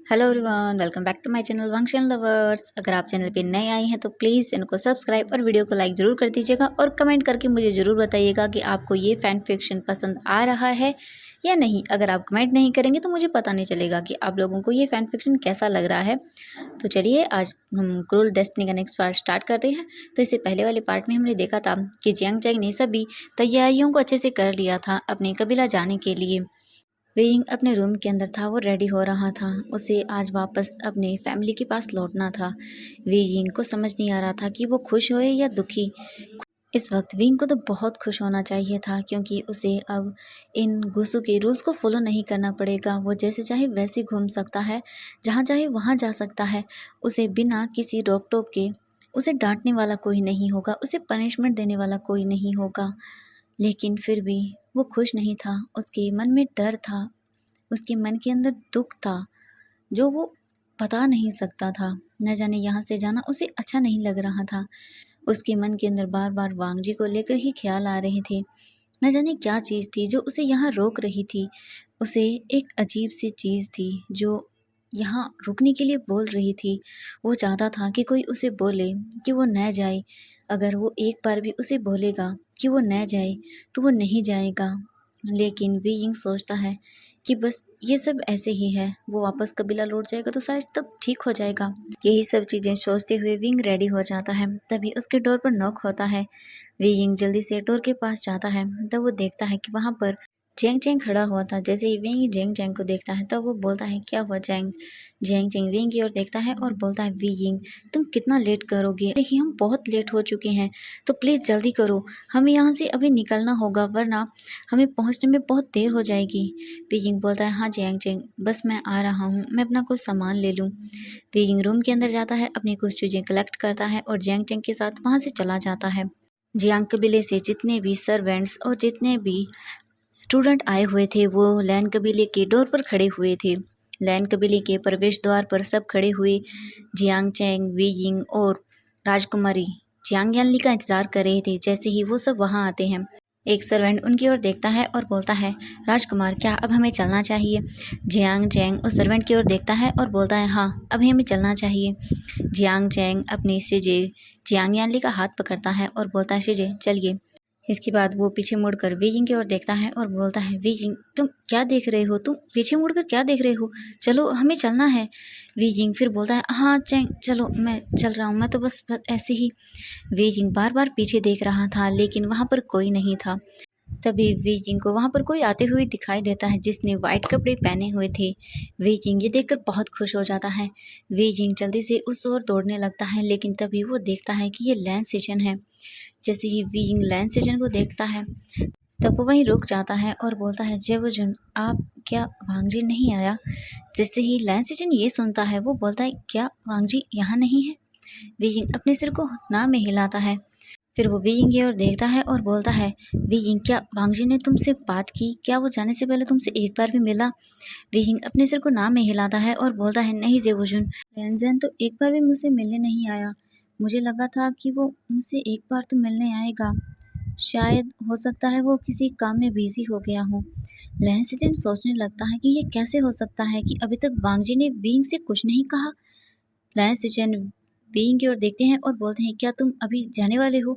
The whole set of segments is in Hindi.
Hello everyone, welcome back to my channel Vanshal lovers. अगर आप चैनल पे नए आए हैं तो प्लीज़ इनको सब्सक्राइब और वीडियो को लाइक ज़रूर कर दीजिएगा और कमेंट करके मुझे ज़रूर बताइएगा कि आपको ये फैन फिक्शन पसंद आ रहा है या नहीं। अगर आप कमेंट नहीं करेंगे तो मुझे पता नहीं चलेगा कि आप लोगों को ये फैन फिक्शन कैसा लग रहा है। तो चलिए आज हम क्रूल डेस्टिनी का नेक्स्ट पार्ट स्टार्ट करते हैं। तो इससे पहले वाले पार्ट में हमने देखा था कि जियांग चैंग ने सभी तैयारियों को अच्छे से कर लिया था अपने कबीला जाने के लिए। वेइंग अपने रूम के अंदर था, वो रेडी हो रहा था। उसे आज वापस अपने फैमिली के पास लौटना था। वेइंग को समझ नहीं आ रहा था कि वो खुश होए या दुखी। इस वक्त विंग को तो बहुत खुश होना चाहिए था क्योंकि उसे अब इन गुसू के रूल्स को फॉलो नहीं करना पड़ेगा। वो जैसे चाहे वैसे घूम सकता है, जहाँ चाहे वहाँ जा सकता है। उसे बिना किसी रोक टोक के उसे डांटने वाला कोई नहीं होगा, उसे पनिशमेंट देने वाला कोई नहीं होगा। लेकिन फिर भी वो खुश नहीं था। उसके मन में डर था, उसके मन के अंदर दुख था जो वो बता नहीं सकता था। न जाने यहाँ से जाना उसे अच्छा नहीं लग रहा था। उसके मन के अंदर बार बार वांगजी को लेकर ही ख्याल आ रहे थे। न जाने क्या चीज़ थी जो उसे यहाँ रोक रही थी। उसे एक अजीब सी चीज़ थी जो यहाँ रुकने के लिए बोल रही थी। वो चाहता था कि कोई उसे बोले कि वो न जाए। अगर वो एक बार भी उसे बोलेगा कि वो न जाए तो वो नहीं जाएगा। लेकिन वी यिंग सोचता है कि बस ये सब ऐसे ही है, वो वापस कबीला लौट जाएगा तो शायद तब ठीक हो जाएगा। यही सब चीज़ें सोचते हुए विंग रेडी हो जाता है। तभी उसके डोर पर नॉक होता है। विंग जल्दी से डोर के पास जाता है। तब वो देखता है कि वहाँ पर जेंग चेंग खड़ा हुआ था। जैसे ही विंग जेंग चेंग को देखता है तब वो बोलता है, क्या हुआ जेंग? जेंग चेंग विंग की ओर देखता है और बोलता है, विंग तुम कितना लेट करोगे? देखिए हम बहुत लेट हो चुके हैं, तो प्लीज़ जल्दी करो, हमें यहाँ से अभी निकलना होगा वरना हमें पहुँचने में बहुत देर हो जाएगी। विंग बोलता है, हाँ जेंग चेंग बस मैं आ रहा हूँ, मैं अपना कुछ सामान ले लूँ। विंग रूम के अंदर जाता है, अपनी कुछ चीज़ें कलेक्ट करता है और जेंग चेंग के साथ वहाँ से चला जाता है। जियांग कबीले से जितने भी सर्वेंट्स और जितने भी स्टूडेंट आए हुए थे वो लैन कबीले के डोर पर खड़े हुए थे। लैन कबीले के प्रवेश द्वार पर सब खड़े हुए जियांग चैंग, वी यिंग और राजकुमारी जियांग यानली का इंतजार कर रहे थे। जैसे ही वो सब वहाँ आते हैं, एक सर्वेंट उनकी ओर देखता है और बोलता है, राजकुमार क्या अब हमें चलना चाहिए? जियांग चैंग उस सर्वेंट की ओर देखता है और बोलता है, हाँ अभी हमें चलना चाहिए। जियांग चैंग अपनी शिजे जियांग यानली का हाथ पकड़ता है और बोलता है, शिजे चलिए। इसके बाद वो पीछे मुड़कर वी यिंग की ओर देखता है और बोलता है, वी यिंग तुम क्या देख रहे हो? तुम पीछे मुड़कर क्या देख रहे हो? चलो हमें चलना है। वी यिंग फिर बोलता है, हाँ चैंग चलो मैं चल रहा हूँ, मैं तो बस ऐसे ही। वी यिंग बार बार पीछे देख रहा था लेकिन वहाँ पर कोई नहीं था। तभी वी यिंग को वहाँ पर कोई आते हुए दिखाई देता है जिसने वाइट कपड़े पहने हुए थे। वी यिंग ये देखकर बहुत खुश हो जाता है। वी यिंग जल्दी से उस ओर दौड़ने लगता है लेकिन तभी वो देखता है कि ये लैंड स्टेशन है। जैसे ही वी यिंग लैंड स्टेशन को देखता है तब वो वहीं रुक जाता है और बोलता है, जेवोजुन आप क्या वांगजी नहीं आया? जैसे ही लैंड स्टेशन ये सुनता है वो बोलता है, क्या वांगजी यहाँ नहीं है? वी यिंग अपने सिर को ना में हिलाता है। फिर वो वी यिंग की ओर देखता है और बोलता है, वी यिंग क्या वांगजी ने तुमसे बात की? क्या वो जाने से पहले तुमसे एक बार भी मिला? वी यिंग अपने सिर को ना में हिलाता है और बोलता है, नहीं जेवोजुन, लैंजन तो एक बार भी मुझसे मिलने नहीं आया। मुझे लगा था कि वो मुझसे एक बार तो मिलने आएगा, शायद हो सकता है वो किसी काम में बिजी हो गया हो। लैन सेजन सोचने लगता है कि ये कैसे हो सकता है कि अभी तक वांगजी ने विंग से कुछ नहीं कहा। लैन सेजन विंग की ओर देखते हैं और बोलते हैं, क्या तुम अभी जाने वाले हो?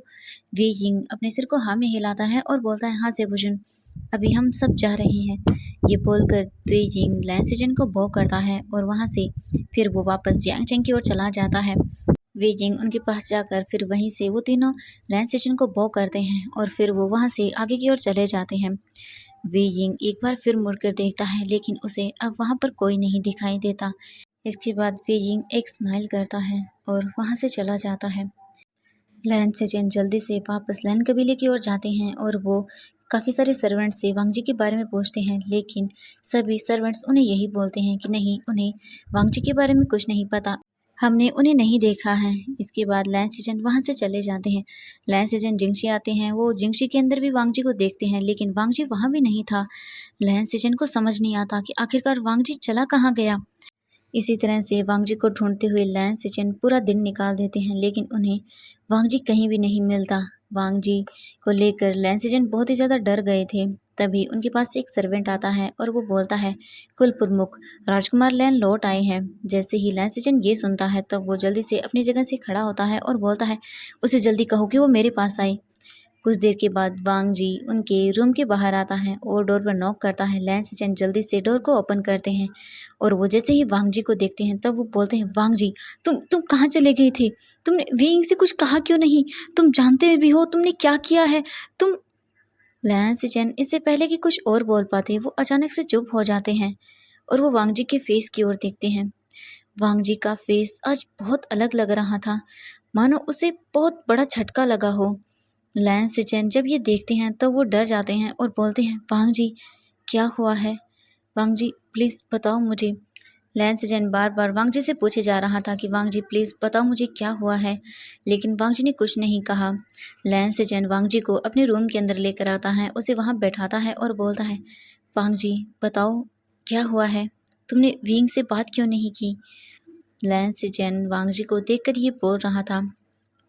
वी यिंग अपने सिर को हाँ में हिलाता है और बोलता है, हाँ जेबुजुन अभी हम सब जा रहे हैं। ये बोलकर वी यिंग लैन सेजन को बो करता है और वहाँ से फिर वो वापस जियांग चेंग की ओर चला जाता है। वे यिंग उनके पास जाकर फिर वहीं से वो तीनों लैंड स्टेशन को बो करते हैं और फिर वो वहाँ से आगे की ओर चले जाते हैं। वे यिंग एक बार फिर मुड़कर देखता है लेकिन उसे अब वहाँ पर कोई नहीं दिखाई देता। इसके बाद वे यिंग एक स्माइल करता है और वहाँ से चला जाता है। लैंड सेजन जल्दी से वापस लैंड कबीले की ओर जाते हैं और वो काफ़ी सारे सर्वेंट्स से वांगजी के बारे में पूछते हैं लेकिन सभी सर्वेंट्स उन्हें यही बोलते हैं कि नहीं, उन्हें वांगजी के बारे में कुछ नहीं पता, हमने उन्हें नहीं देखा है। इसके बाद लैंड सेजन वहाँ से चले जाते हैं। लैंड सेजन जिंगशी आते हैं, वो जिंगशी के अंदर भी वांगजी को देखते हैं लेकिन वांगजी वहाँ भी नहीं था। लैंड सेजन को समझ नहीं आता कि आखिरकार वांगजी चला कहाँ गया। इसी तरह से वांगजी को ढूंढते हुए लैंड सेजन पूरा दिन निकाल देते हैं लेकिन उन्हें वांगजी कहीं भी नहीं मिलता। वांगजी को लेकर लैंड सेजन बहुत ही ज़्यादा डर गए थे। तभी उनके पास एक सर्वेंट आता है और वो बोलता है, कुल प्रमुख राजकुमार लैन लौट आए हैं। जैसे ही लैन सिजन ये सुनता है तब वो जल्दी से अपनी जगह से खड़ा होता है और बोलता है, उसे जल्दी कहो कि वो मेरे पास आए। कुछ देर के बाद वांग जी उनके रूम के बाहर आता है और डोर पर नॉक करता है। लैन सिजन जल्दी से डोर को ओपन करते हैं और वो जैसे ही वांग जी को देखते हैं तब वो बोलते हैं, वांग जी तुम कहाँ चले गए थे? तुमने विंग से कुछ कहा क्यों नहीं? तुम जानते भी हो तुमने क्या किया है? तुम लैन सिजन इससे पहले कि कुछ और बोल पाते वो अचानक से चुप हो जाते हैं और वो वांग जी के फेस की ओर देखते हैं। वांग जी का फेस आज बहुत अलग लग रहा था, मानो उसे बहुत बड़ा झटका लगा हो। लैन सिचेन जब ये देखते हैं तो वो डर जाते हैं और बोलते हैं, वांग जी क्या हुआ है? वांग जी प्लीज़ बताओ मुझे। लैन सिचेन बार बार वांग जी से पूछे जा रहा था कि वांग जी प्लीज़ बताओ मुझे क्या हुआ है, लेकिन वांग जी ने कुछ नहीं कहा। लैन सिचेन वांग जी को अपने रूम के अंदर लेकर आता है, उसे वहाँ बैठाता है और बोलता है, वांग जी बताओ क्या हुआ है? तुमने विंग से बात क्यों नहीं की? लैन सिचेन वांग जी को देखकर ये बोल रहा था।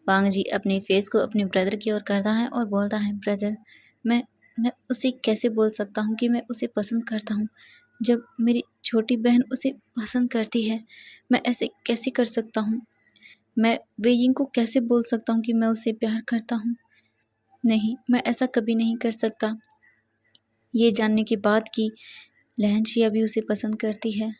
वांग जी अपने फेस को अपने ब्रदर की ओर करता है और बोलता है, ब्रदर मैं मैं उसे कैसे बोल सकता हूँ कि मैं उसे पसंद करता हूँ जब मेरी छोटी बहन उसे पसंद करती है। मैं ऐसे कैसे कर सकता हूँ? मैं वेइंग को कैसे बोल सकता हूँ कि मैं उसे प्यार करता हूँ? नहीं, मैं ऐसा कभी नहीं कर सकता। ये जानने के बाद कि लहन शिया भी उसे पसंद करती है।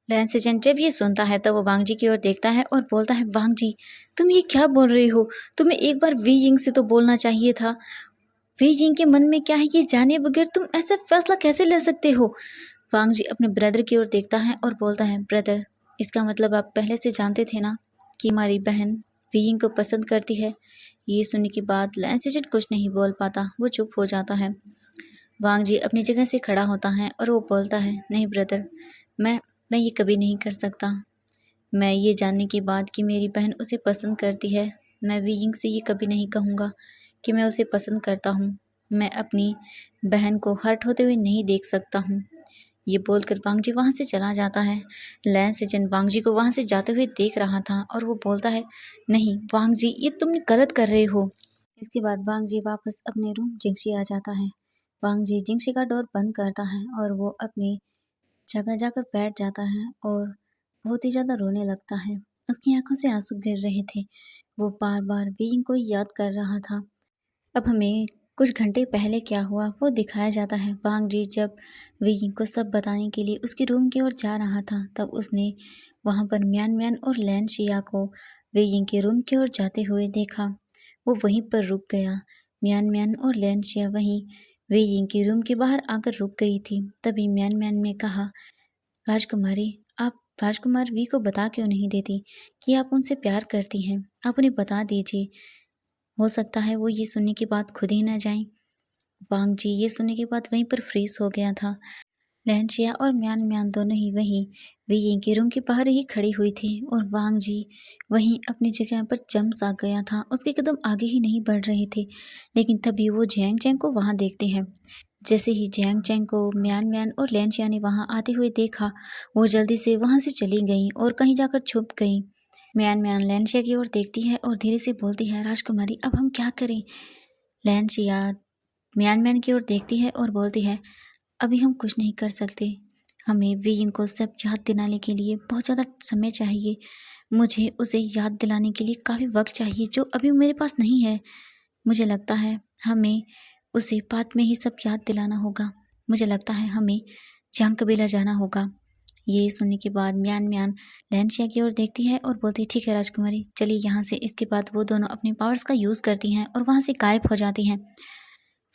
लैन सिजन जब ये सुनता है तो वो वांग जी की ओर देखता है और बोलता है, वांग जी तुम ये क्या बोल रहे हो? तुम्हें एक बार वी यिंग से तो बोलना चाहिए था। वी यिंग के मन में क्या है ये जाने बगैर तुम ऐसा फैसला कैसे ले सकते हो? वांग जी अपने ब्रदर की ओर देखता है और बोलता है, ब्रदर इसका मतलब आप पहले से जानते थे ना कि हमारी बहन वी यिंग को पसंद करती है। ये सुनने के बाद लैन सिजन कुछ नहीं बोल पाता, वो चुप हो जाता है। वांग जी अपनी जगह से खड़ा होता है और वो बोलता है, नहीं ब्रदर, मैं मैं ये कभी नहीं कर सकता। मैं ये जानने के बाद कि मेरी बहन उसे पसंद करती है, मैं वीइंग से ये कभी नहीं कहूँगा कि मैं उसे पसंद करता हूँ। मैं अपनी बहन को हर्ट होते हुए नहीं देख सकता हूँ। ये बोलकर वांग जी वहाँ से चला जाता है। लैन सिजन वांग जी को वहाँ से जाते हुए देख रहा था और वो बोलता है, नहीं वांग जी ये तुम गलत कर रहे हो। इसके बाद वांग जी वापस अपने रूम जिंगशी आ जाता है। वांग जी जिंगशी का डोर बंद करता है और वो अपनी जगह जाकर बैठ जाता है और बहुत ही ज़्यादा रोने लगता है। उसकी आंखों से आंसू गिर रहे थे। वो बार बार बीइंग को याद कर रहा था। अब हमें कुछ घंटे पहले क्या हुआ वो दिखाया जाता है। वांग जी जब बीइंग को सब बताने के लिए उसके रूम की ओर जा रहा था तब उसने वहाँ पर म्यान म्यान और लैन शिया को बीइंग के रूम की ओर जाते हुए देखा। वो वहीं पर रुक गया। म्यान म्यान और लैन शिया वहीं बीइंग के रूम के बाहर आकर रुक गई थी। तभी म्यान म्यान ने कहा, राजकुमारी आप राजकुमार वी को बता क्यों नहीं देती कि आप उनसे प्यार करती हैं? आप उन्हें बता दीजिए। हो सकता है वो ये सुनने के बाद खुद ही न जाएं। वांग जी ये सुनने के बाद वहीं पर फ्रीज हो गया था। लहनशिया और म्यान म्यान दोनों ही वहीं वे के रूम के बाहर ही खड़ी हुई थी और वांग जी वहीं अपनी जगह पर जम सा गया था। उसके कदम आगे ही नहीं बढ़ रहे थे। लेकिन तभी वो जियांग चैंग को वहाँ देखते हैं। जैसे ही जियांग चैंग को म्यान म्यान और लैनशिया ने वहाँ आते हुए देखा, वो जल्दी से वहाँ से चली गई और कहीं जाकर छुप गई। म्यान म्यान लैनशिया की ओर देखती है और धीरे से बोलती है, राजकुमारी अब हम क्या करें? लैनशिया म्यान म्यान की ओर देखती है और बोलती है, अभी हम कुछ नहीं कर सकते। हमें वीइंग को सब याद दिलाने के लिए बहुत ज़्यादा समय चाहिए। मुझे उसे याद दिलाने के लिए काफ़ी वक्त चाहिए जो अभी मेरे पास नहीं है। मुझे लगता है हमें उसे बाद में ही सब याद दिलाना होगा। मुझे लगता है हमें जांग कबीला जाना होगा। ये सुनने के बाद म्यान म्यान लैनशिया की ओर देखती है और बोलती है, ठीक है राजकुमारी चलिए यहाँ से। इसके बाद वो दोनों अपने पावर्स का यूज़ करती हैं और वहाँ से गायब हो जाती हैं।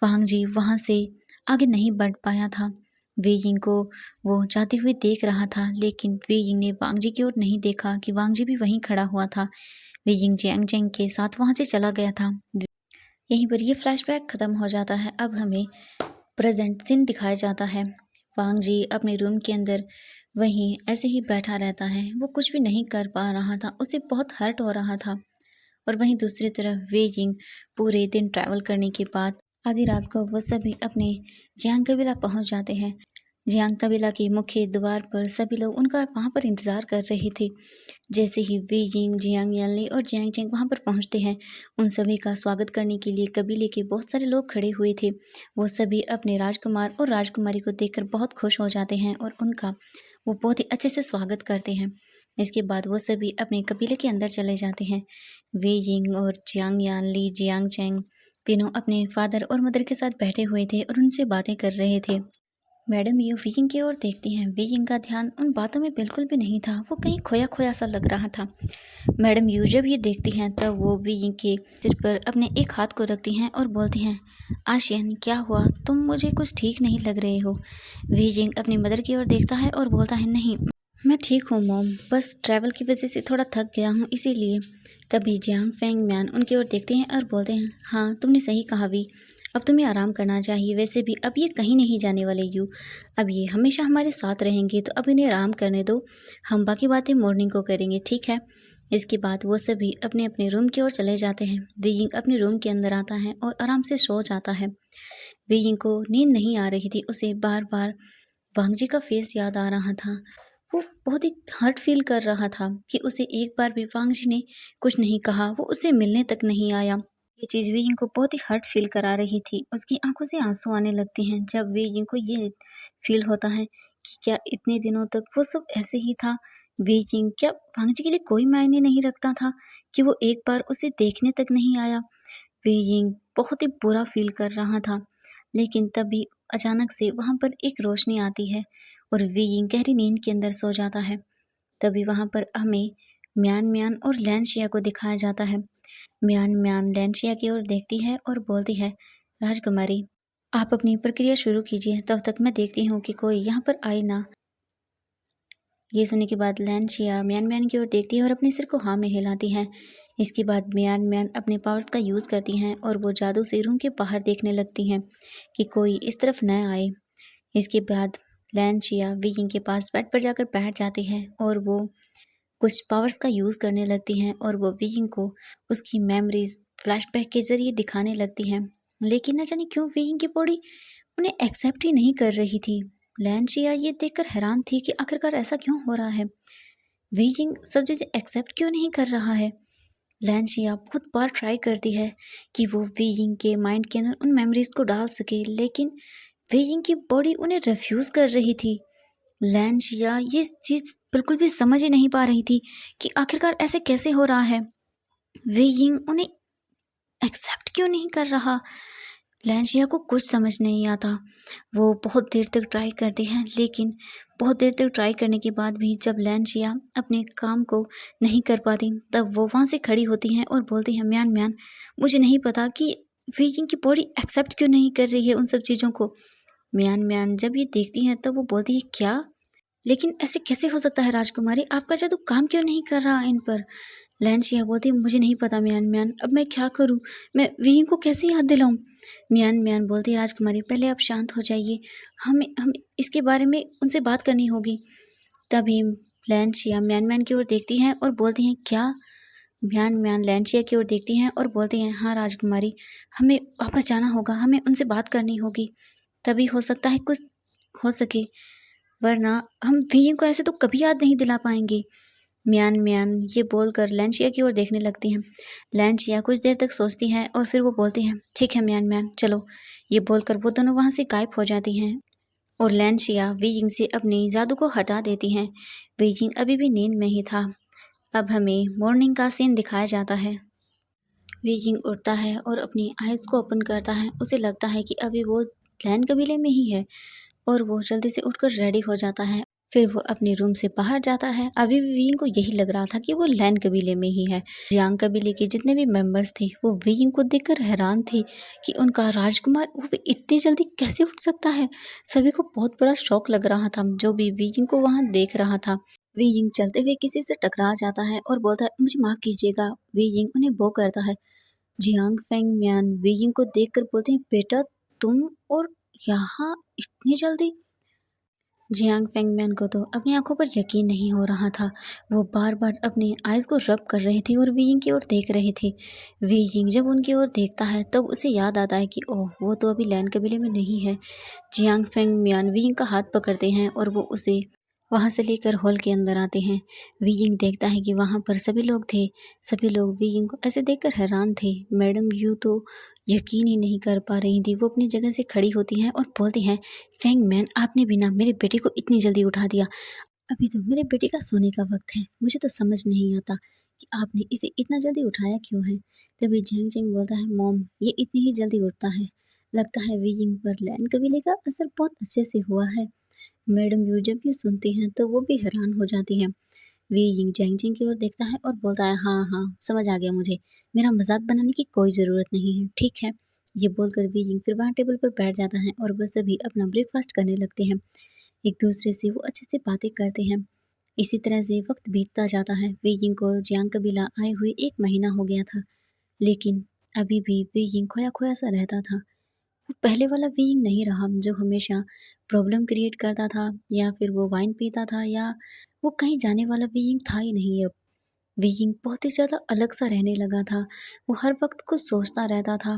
वांग जी वहाँ से आगे नहीं बढ़ पाया था। वे यिंग को वो जाते हुए देख रहा था, लेकिन वे यिंग ने वांग जी की ओर नहीं देखा कि वांग जी भी वहीं खड़ा हुआ था। वे यिंग जियांग चैंग के साथ वहाँ से चला गया था। यहीं पर ये फ्लैशबैक ख़त्म हो जाता है। अब हमें प्रेजेंट सीन दिखाया जाता है। वांग जी अपने रूम के अंदर वहीं ऐसे ही बैठा रहता है। वो कुछ भी नहीं कर पा रहा था, उसे बहुत हर्ट हो रहा था। और वहीं दूसरी तरफ वे यिंग पूरे दिन ट्रैवल करने के बाद आधी रात को वो सभी अपने जियांग कबीला पहुंच जाते हैं। जियांग कबीला के मुख्य द्वार पर सभी लोग उनका वहाँ पर इंतज़ार कर रहे थे। जैसे ही वी यिंग, जियांग यानली और जियांग चेंग वहाँ पर पहुँचते हैं, उन सभी का स्वागत करने के लिए कबीले के बहुत सारे लोग खड़े हुए थे। वो सभी अपने राजकुमार और राजकुमारी को देखकर बहुत खुश हो जाते हैं और उनका वो बहुत ही अच्छे से स्वागत करते हैं। इसके बाद वो सभी अपने कबीले के अंदर चले जाते हैं। वे यिंग और जियांग यानली, जियांग चेंग तीनों अपने फादर और मदर के साथ बैठे हुए थे और उनसे बातें कर रहे थे। मैडम यू वीइंग की ओर देखती हैं। वीइंग का ध्यान उन बातों में बिल्कुल भी नहीं था, वो कहीं खोया खोया सा लग रहा था। मैडम यू जब ये देखती हैं तब वो वीइंग के सिर पर अपने एक हाथ को रखती हैं और बोलती हैं, आशियन क्या हुआ, तुम मुझे कुछ ठीक नहीं लग रहे हो। वीइंग अपनी मदर की ओर देखता है और बोलता है, नहीं मैं ठीक हूँ मॉम, बस ट्रैवल की वजह से थोड़ा थक गया हूँ इसीलिए। तभी जियांग फेंग म्यान उनकी ओर देखते हैं और बोलते हैं, हाँ तुमने सही कहा वी, अब तुम्हें आराम करना चाहिए। वैसे भी अब ये कहीं नहीं जाने वाले यू, अब ये हमेशा हमारे साथ रहेंगे, तो अब इन्हें आराम करने दो, हम बाकी बातें मॉर्निंग को करेंगे, ठीक है। इसके बाद वो सभी अपने अपने रूम की ओर चले जाते हैं। वीइंग अपने रूम के अंदर आता है और आराम से सो जाता है। वीइंग को नींद नहीं आ रही थी, उसे बार बार वांग जी का फेस याद आ रहा था। वो बहुत ही हर्ट फील कर रहा था कि उसे एक बार भी वांग जी ने कुछ नहीं कहा, वो उससे मिलने तक नहीं आया। ये चीज़ वीइंग को बहुत ही हर्ट फील करा रही थी। उसकी आंखों से आंसू आने लगते हैं जब वीइंग को ये फील होता है कि क्या इतने दिनों तक वो सब ऐसे ही था। वीइंग क्या वांग जी के लिए कोई मायने नहीं रखता था कि वो एक बार उसे देखने तक नहीं आया। वीइंग बहुत ही बुरा फील कर रहा था। लेकिन तभी अचानक से वहाँ पर एक रोशनी आती है और वीइंग गहरी नींद के अंदर सो जाता है। तभी वहाँ पर हमें म्यान म्यान और लैनशिया को दिखाया जाता है। म्यान म्यान लैनशिया की ओर देखती है और बोलती है, राजकुमारी आप अपनी प्रक्रिया शुरू कीजिए, तब तक मैं देखती हूँ कि कोई यहाँ पर आए ना। ये सुनने के बाद लैनशिया म्यान म्यान की ओर देखती है और अपने सिर को हाँ में हिलाती है। इसके बाद म्यान म्यान अपने पावर्स का यूज़ करती हैं और वो जादू से रूम के बाहर देखने लगती हैं कि कोई इस तरफ न आए। इसके बाद लैनशिया वीइंग के पास बेड पर जाकर बैठ जाती है और वो कुछ पावर्स का यूज़ करने लगती हैं और वो वीइंग को उसकी मेमोरीज फ्लैशबैक के ज़रिए दिखाने लगती हैं। लेकिन न जाने क्यों वीइंग की बॉडी उन्हें एक्सेप्ट ही नहीं कर रही थी। लैनशिया ये देखकर हैरान थी कि आखिरकार ऐसा क्यों हो रहा है, वीइंग सब चीज़ें एक्सेप्ट क्यों नहीं कर रहा है। लैनशिया बहुत बार ट्राई करती है कि वो वीइंग के माइंड के अंदर उन मेमोरीज को डाल सके, लेकिन वीइंग की बॉडी उन्हें रिफ्यूज़ कर रही थी। लैनशिया ये चीज़ बिल्कुल भी समझ ही नहीं पा रही थी कि आखिरकार ऐसे कैसे हो रहा है। वीइंग उन्हें एक्सेप्ट क्यों नहीं कर रहा। लैनशिया को कुछ समझ नहीं आता। वो बहुत देर तक ट्राई करती है, लेकिन बहुत देर तक ट्राई करने के बाद भी जब लैनशिया अपने काम को नहीं कर पाती, तब वो वहाँ से खड़ी होती हैं और बोलती हैं, म्यान म्यान मुझे नहीं पता कि वीइंग की बॉडी एक्सेप्ट क्यों नहीं कर रही है उन सब चीज़ों को। म्यान म्यान जब ये देखती हैं तब वो बोलती है, क्या, लेकिन ऐसे कैसे हो सकता है राजकुमारी, आपका जादू काम क्यों नहीं कर रहा इन पर। लैनशिया बोलती है, मुझे नहीं पता म्यान म्यान, अब मैं क्या करूँ, मैं वीइंग को कैसे याद दिलाऊं। म्यान म्यान बोलती है, राजकुमारी पहले आप शांत हो जाइए, हम इसके बारे में उनसे बात करनी होगी। तभी लैनशिया म्यान म्यान की ओर देखती हैं और बोलती हैं, क्या। म्यान म्यान लैनशिया की ओर देखती हैं और बोलती हैं, हाँ राजकुमारी, हमें वापस जाना होगा, हमें उनसे बात करनी होगी, तभी हो सकता है कुछ हो सके, वरना हम वीइंग को ऐसे तो कभी याद नहीं दिला पाएंगे। म्यान म्यान ये बोलकर लैनशिया की ओर देखने लगती हैं। लैनशिया कुछ देर तक सोचती है और फिर वो बोलती हैं, ठीक है म्यान म्यान चलो। ये बोलकर वो दोनों वहाँ से गायब हो जाती हैं और लैनशिया वीइंग से अपनी जादू को हटा देती हैं। वीइंग अभी भी नींद में ही था। अब हमें मॉर्निंग का सीन दिखाया जाता है। वीइंग उठता है और अपनी आइज़ को ओपन करता है। उसे लगता है कि अभी वो लैन कबीले में ही है और वो जल्दी से उठकर रेडी हो जाता है। फिर वो अपने रूम से बाहर जाता है। अभी भी वीइंग को यही लग रहा था कि वो लैन कबीले में ही है। जियांग कबीले के जितने भी मेंबर्स थे वो वीइंग को देखकर हैरान थे कि उनका राजकुमार वो भी इतनी जल्दी कैसे उठ सकता है। सभी को बहुत बड़ा शौक लग रहा था जो भी वीइंग को वहाँ देख रहा था। वीइंग चलते हुए किसी से टकरा जाता है और बोलता है, मुझे माफ़ कीजिएगा। वीइंग उन्हें वो करता है। जियांग फेंग म्यान वीइंग को देखकर बोलते हैं, बेटा तुम और यहाँ इतनी जल्दी। जियांग फेंगमैन को तो अपनी आंखों पर यकीन नहीं हो रहा था। वो बार बार अपने आइज़ को रब कर रहे थे और वीइंग की ओर देख रहे थे। वीइंग जब उनकी ओर देखता है तब उसे याद आता है कि ओह, वो तो अभी लैन कबीले में नहीं है। जियांग फेंगमियान वीइंग का हाथ पकड़ते हैं और वो उसे वहाँ से लेकर हॉल के अंदर आते हैं। वीइंग देखता है कि वहाँ पर सभी लोग थे। सभी लोग वीइंग को ऐसे देखकर हैरान थे। मैडम यू तो यकीन ही नहीं कर पा रही थी। वो अपनी जगह से खड़ी होती हैं और बोलती हैं, फेंगमैन, आपने भी ना मेरे बेटे को इतनी जल्दी उठा दिया। अभी तो मेरे बेटे का सोने का वक्त है। मुझे तो समझ नहीं आता कि आपने इसे इतना जल्दी उठाया क्यों है। तभी झेंग झेंग बोलता है, मॉम, ये इतनी ही जल्दी उठता है। लगता है वीइंग पर लैन कबीले का असर बहुत अच्छे से हुआ है। मैडम यू जब ये सुनती हैं तो वो भी हैरान हो जाती हैं। वीइंग झेंग झेंग की ओर देखता है और बोलता है, हाँ हाँ, समझ आ गया मुझे। मेरा मजाक बनाने की कोई ज़रूरत नहीं है, ठीक है। ये बोलकर वीइंग फिर वहाँ टेबल पर बैठ जाता है और वह सभी अपना ब्रेकफास्ट करने लगते हैं। एक दूसरे से वो अच्छे से बातें करते हैं। इसी तरह से वक्त बीतता जाता है। वीइंग को जियांग कबीला आए हुए 1 महीना हो गया था, लेकिन अभी भी वीइंग खोया खोया सा रहता था। वो पहले वाला वीइंग नहीं रहा जो हमेशा प्रॉब्लम क्रिएट करता था, या फिर वो वाइन पीता था, या वो कहीं जाने वाला वीइंग था ही नहीं अब। वीइंग बहुत ही ज़्यादा अलग सा रहने लगा था। वो हर वक्त कुछ सोचता रहता था।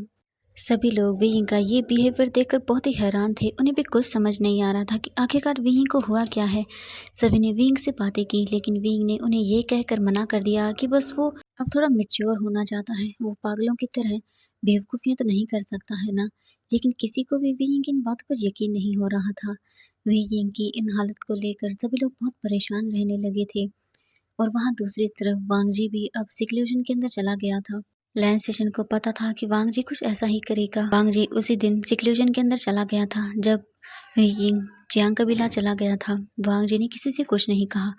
सभी लोग वीइंग का ये बिहेवियर देखकर बहुत ही हैरान थे। उन्हें भी कुछ समझ नहीं आ रहा था कि आखिरकार वीइंग को हुआ क्या है। सभी ने वीइंग से बातें की, लेकिन वीइंग ने उन्हें ये कहकर मना कर दिया कि बस वो अब थोड़ा मैच्योर होना चाहता है। वो पागलों की तरह बेवकूफ़ियाँ तो नहीं कर सकता है ना। लेकिन किसी को भी वीइंग की इन बातों पर यकीन नहीं हो रहा था। वीइंग की इन हालत को लेकर सभी लोग बहुत परेशान रहने लगे थे। और वहाँ दूसरी तरफ वांगजी भी अब सिक्लूजन के अंदर चला गया था। लैन सेशन को पता था कि वांगजी कुछ ऐसा ही करेगा। वांगजी उसी दिन सिक्लूजन के अंदर चला गया था जब यिंग जियांग कबीला चला गया था। वांगजी ने किसी से कुछ नहीं कहा।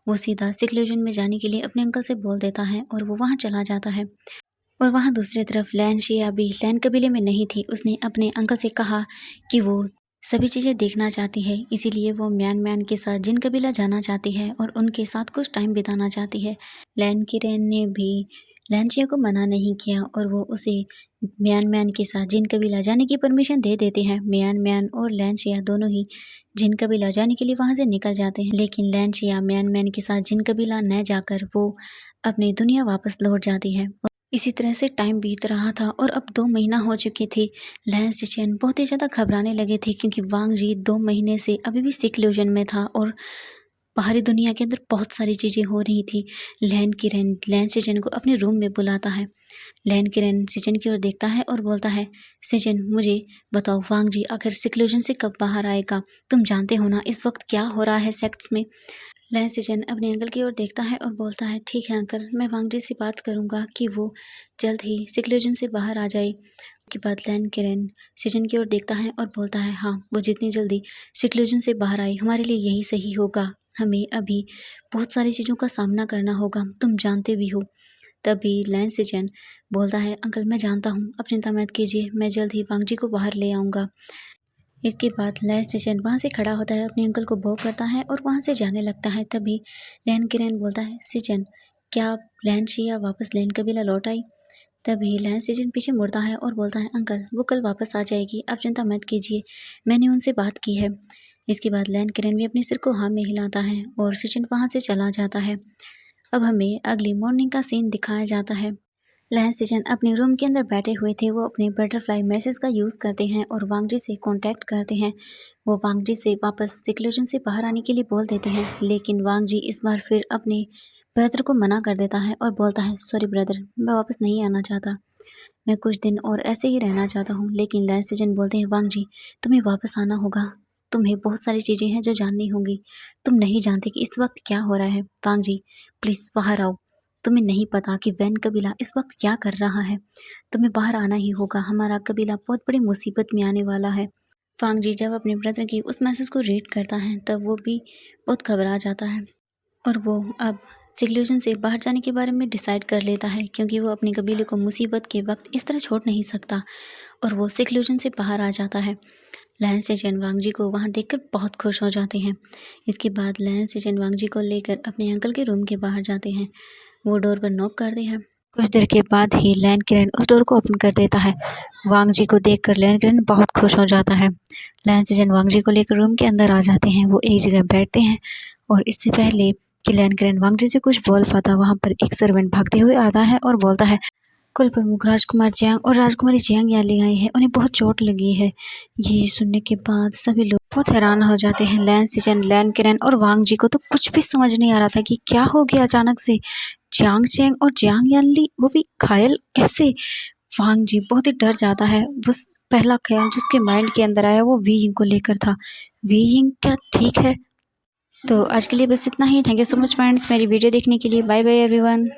वो सीधा सिक्लूजन में जाने के लिए अपने अंकल से बोल देता है और वो वहाँ चला जाता है। और वहाँ दूसरी तरफ लैन शिया भी लैन कबीले में नहीं थी। उसने अपने अंकल से कहा कि वो सभी चीज़ें देखना चाहती है, इसीलिए वो म्यान म्यान के साथ जिन कबीला जाना चाहती है और उनके साथ कुछ टाइम बिताना चाहती है। लैन किरेन ने भी लैन शिया को मना नहीं किया और वो उसे म्यान म्यान के साथ जिन कबीला जाने की परमिशन दे देते हैं। म्यान म्यान और लैन शिया दोनों ही जिन कबीला जाने के लिए वहाँ से निकल जाते हैं, लेकिन लैन शिया म्यान म्यान के साथ जिन कबीला न जाकर वो अपनी दुनिया वापस लौट जाती है। इसी तरह से टाइम बीत रहा था और अब 2 महीना हो चुके थे। लैन सिचेन बहुत ही ज़्यादा घबराने लगे थे क्योंकि वांगजी 2 महीने से अभी भी सिक्लूजन में था और बाहरी दुनिया के अंदर बहुत सारी चीज़ें हो रही थी। लैन किरेन लैन सिचेन को अपने रूम में बुलाता है। लैन किरेन सिचेन की ओर देखता है और बोलता है, सिचेन, मुझे बताओ वांगजी आखिर सिक्लूजन से कब बाहर आएगा? तुम जानते हो ना इस वक्त क्या हो रहा है सेक्ट्स में। लैन सिचेन अपने अंकल की ओर देखता है और बोलता है, ठीक है अंकल, मैं वांगजी से बात करूंगा कि वो जल्द ही सिक्लूजन से बाहर आ जाए। उसके बाद लैन किरेन सिचेन की ओर देखता है और बोलता है, हाँ, वो जितनी जल्दी सिक्लूजन से बाहर आए हमारे लिए यही सही होगा। हमें अभी बहुत सारी चीज़ों का सामना करना होगा, तुम जानते भी हो। तभी लैन सिचेन बोलता है, अंकल मैं जानता हूँ, आप चिंता मत कीजिए, मैं जल्द ही वांगजी को बाहर ले आऊँगा। इसके बाद लैन सिचेन वहाँ से खड़ा होता है, अपने अंकल को बो करता है और वहाँ से जाने लगता है। तभी लैन किरेन बोलता है, सिचेन, क्या लैन शिया वापस लैन कबीला लौट आई? तभी लैन सिचेन पीछे मुड़ता है और बोलता है, अंकल वो कल वापस आ जाएगी, आप चिंता मत कीजिए, मैंने उनसे बात की है। इसके बाद लैन किरेन भी अपने सिर को हाँ में हिलाता है और सिचेन वहाँ से चला जाता है। अब हमें अगली मॉर्निंग का सीन दिखाया जाता है। लैन सिचेन अपने रूम के अंदर बैठे हुए थे। वो अपने बटरफ्लाई मैसेज का यूज़ करते हैं और वांगजी से कांटेक्ट करते हैं। वो वांगजी से वापस सिक्लूजन से बाहर आने के लिए बोल देते हैं, लेकिन वांगजी इस बार फिर अपने ब्रदर को मना कर देता है और बोलता है, सॉरी ब्रदर, मैं वापस नहीं आना चाहता, मैं कुछ दिन और ऐसे ही रहना चाहता हूँ। लेकिन लैन सिचेन बोलते हैं, वांगजी, तुम्हें वापस आना होगा, तुम्हें बहुत सारी चीज़ें हैं जो जाननी होंगी, तुम नहीं जानते कि इस वक्त क्या हो रहा है। वांगजी, प्लीज़ बाहर आओ, तुम्हें नहीं पता कि वैन कबीला इस वक्त क्या कर रहा है, तुम्हें बाहर आना ही होगा, हमारा कबीला बहुत बड़ी मुसीबत में आने वाला है। वांगजी जब अपने ब्रदर की उस मैसेज को रीड करता है तब वो भी बहुत घबरा जाता है और वो अब सिक्लूजन से बाहर जाने के बारे में डिसाइड कर लेता है, क्योंकि वो अपने कबीले को मुसीबत के वक्त इस तरह छोड़ नहीं सकता, और वो सिक्लूजन से बाहर आ जाता है। लैन सिचेन वांगजी को वहाँ देखकर बहुत खुश हो जाते हैं। इसके बाद लैन सिचेन वांगजी को लेकर अपने अंकल के रूम के बाहर जाते हैं। वो डोर पर नॉक करते हैं कुछ देर के बाद ही लैन किरण उस डोर को ओपन कर देता है। वांग जी को देखकर लैन किरण बहुत खुश हो जाता है। लैन सीजन वांग जी को लेकर रूम के अंदर आ जाते हैं। वो एक जगह बैठते हैं और इससे पहले कि लैन किरण वांग जी से कुछ बोल पाता, वहाँ पर एक सर्वेंट भागते हुए आता है और बोलता है, कुल प्रमुख राजकुमार जियांग और राजकुमारी जियांग यहाँ ले आए हैं, उन्हें बहुत चोट लगी है। ये सुनने के बाद सभी लोग बहुत हैरान हो जाते हैं। लैन सीजन, लैन किरण और वांग जी को तो कुछ भी समझ नहीं आ रहा था कि क्या हो गया अचानक से। जियांग चेंग और जियांग यानली वो भी घायल कैसे। वांग जी बहुत ही डर जाता है। बस पहला ख्याल जो उसके माइंड के अंदर आया वो वी यिंग को लेकर था। वी यिंग क्या ठीक है? तो आज के लिए बस इतना ही। Thank you so much friends मेरी वीडियो देखने के लिए। Bye bye everyone.